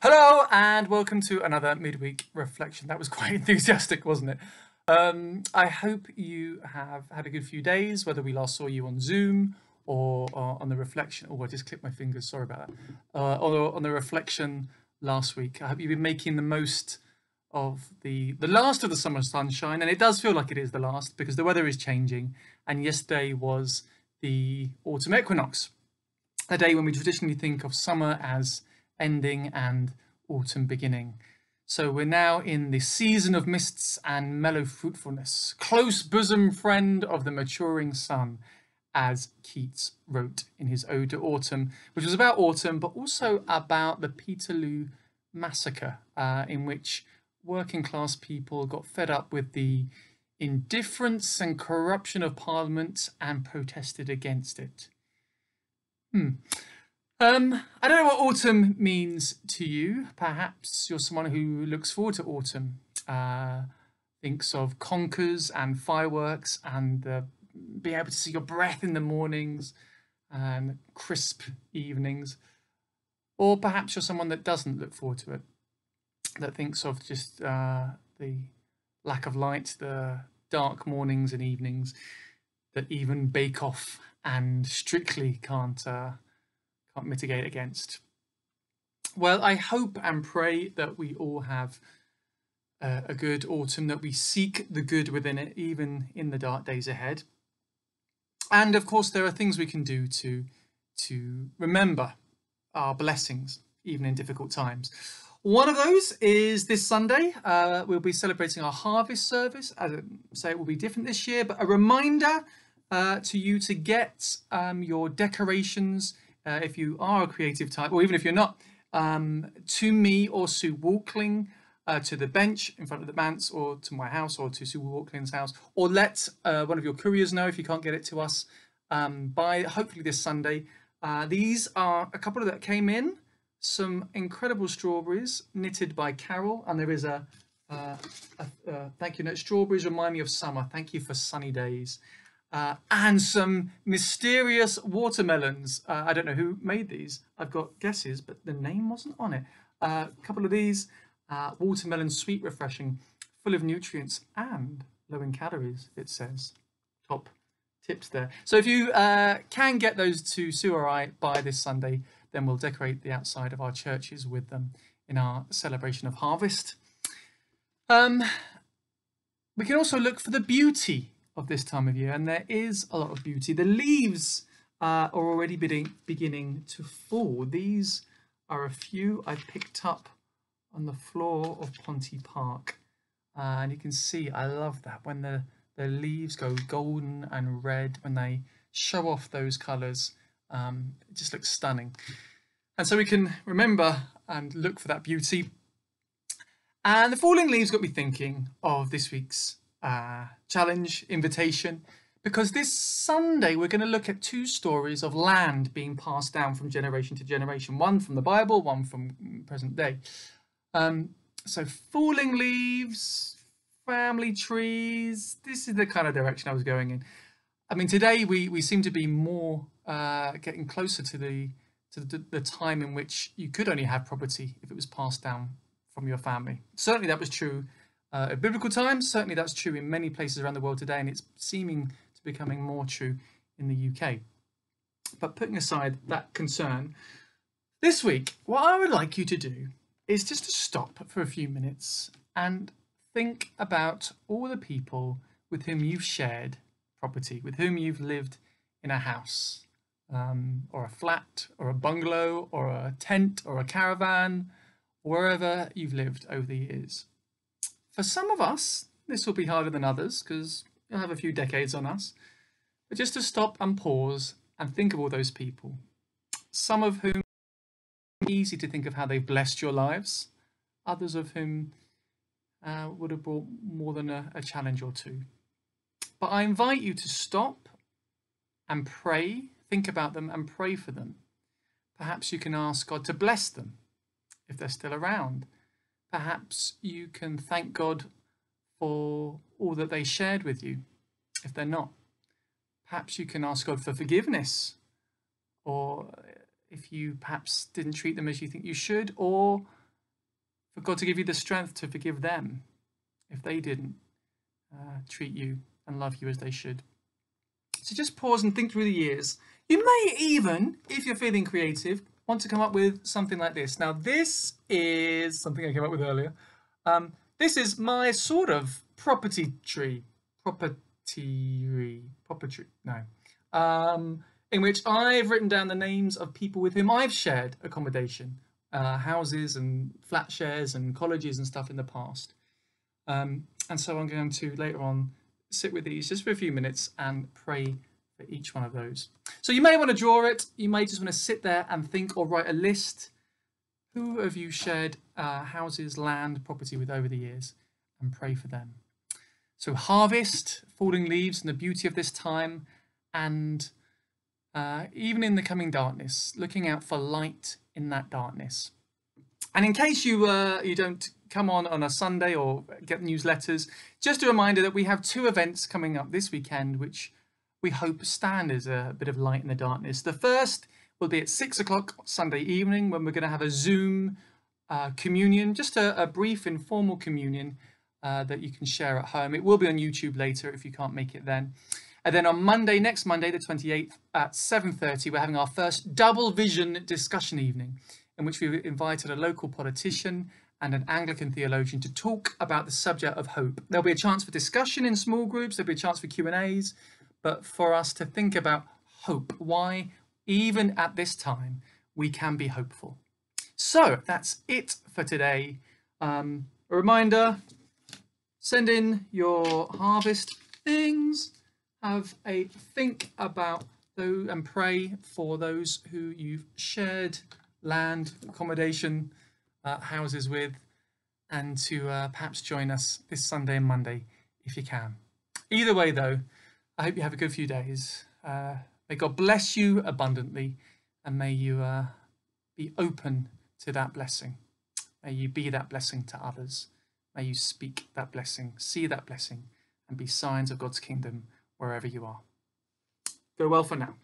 Hello and welcome to another midweek reflection. That was quite enthusiastic, wasn't it? I hope you have had a good few days, whether we last saw you on Zoom or on the reflection. Oh, I just clipped my fingers, sorry about that. Or on the reflection last week. I hope you've been making the most of the last of the summer sunshine, and it does feel like it is the last because the weather is changing. And yesterday was the autumn equinox, a day when we traditionally think of summer as ending and autumn beginning. So we're now in the season of mists and mellow fruitfulness, close bosom friend of the maturing sun, as Keats wrote in his Ode to Autumn, which was about autumn, but also about the Peterloo massacre, in which working class people got fed up with the indifference and corruption of Parliament and protested against it. I don't know what autumn means to you. Perhaps you're someone who looks forward to autumn, thinks of conkers and fireworks and being able to see your breath in the mornings and crisp evenings. Or perhaps you're someone that doesn't look forward to it, that thinks of just the lack of light, the dark mornings and evenings that even Bake Off and Strictly can't mitigate against. Well, I hope and pray that we all have a good autumn, that we seek the good within it, even in the dark days ahead. And of course, there are things we can do to remember our blessings, even in difficult times. One of those is this Sunday. We'll be celebrating our harvest service. As I say, it will be different this year, but a reminder to you to get your decorations, if you are a creative type, or even if you're not, to me or Sue Walkling, to the bench in front of the manse, or to my house, or to Sue Walkling's house, or let one of your couriers know if you can't get it to us by hopefully this Sunday. These are a couple that came in, some incredible strawberries knitted by Carol, and there is a thank you note. Strawberries remind me of summer. Thank you for sunny days. And some mysterious watermelons. I don't know who made these. I've got guesses, but the name wasn't on it. A couple of these, watermelon sweet refreshing, full of nutrients and low in calories, it says. Top tips there. So if you can get those to Sue or I by this Sunday, then we'll decorate the outside of our churches with them in our celebration of harvest. We can also look for the beauty of this time of year, and there is a lot of beauty. The leaves are already beginning to fall. These are a few I picked up on the floor of Ponty Park, and you can see I love that when the leaves go golden and red, when they show off those colours. It just looks stunning, and so we can remember and look for that beauty. And the falling leaves got me thinking of this week's challenge, invitation, because this Sunday we're going to look at two stories of land being passed down from generation to generation, one from the Bible, one from present day. So falling leaves, family trees, this is the kind of direction I was going in. I mean, today we seem to be more getting closer to the time in which you could only have property if it was passed down from your family. Certainly that was true at biblical times. Certainly that's true in many places around the world today, and it's seeming to becoming more true in the UK. But putting aside that concern, this week, what I would like you to do is just to stop for a few minutes and think about all the people with whom you've shared property, with whom you've lived in a house, or a flat, or a bungalow, or a tent, or a caravan, wherever you've lived over the years. For some of us, this will be harder than others because you'll have a few decades on us. But just to stop and pause and think of all those people, some of whom it's easy to think of how they've blessed your lives, others of whom would have brought more than a challenge or two. But I invite you to stop and pray, think about them and pray for them. Perhaps you can ask God to bless them if they're still around. Perhaps you can thank God for all that they shared with you if they're not. Perhaps you can ask God for forgiveness, or if you perhaps didn't treat them as you think you should, or for God to give you the strength to forgive them if they didn't treat you and love you as they should. So just pause and think through the years. You may even, if you're feeling creative, want to come up with something like this. Now, this is something I came up with earlier. This is my sort of property tree. In which I've written down the names of people with whom I've shared accommodation, houses and flat shares and colleges and stuff in the past. And so I'm going to later on sit with these just for a few minutes and pray for each one of those. So you may want to draw it. You may just want to sit there and think or write a list. Who have you shared houses, land, property with over the years, and pray for them. So harvest, falling leaves, and the beauty of this time, and even in the coming darkness, looking out for light in that darkness. And in case you don't come on a Sunday or get newsletters, just a reminder that we have 2 events coming up this weekend, which we hope stand as a bit of light in the darkness. The first will be at 6 o'clock Sunday evening, when we're going to have a Zoom communion, just a brief informal communion that you can share at home. It will be on YouTube later if you can't make it then. And then on Monday, next Monday, the 28th at 7:30, we're having our first double vision discussion evening, in which we've invited a local politician and an Anglican theologian to talk about the subject of hope. There'll be a chance for discussion in small groups, there'll be a chance for Q&As, but for us to think about hope, why even at this time we can be hopeful. So that's it for today. A reminder, send in your harvest things, have a think about those and pray for those who you've shared land, accommodation, houses with, and to perhaps join us this Sunday and Monday if you can. Either way though, I hope you have a good few days. May God bless you abundantly, and may you be open to that blessing. May you be that blessing to others. May you speak that blessing, see that blessing, and be signs of God's kingdom wherever you are. Go well for now.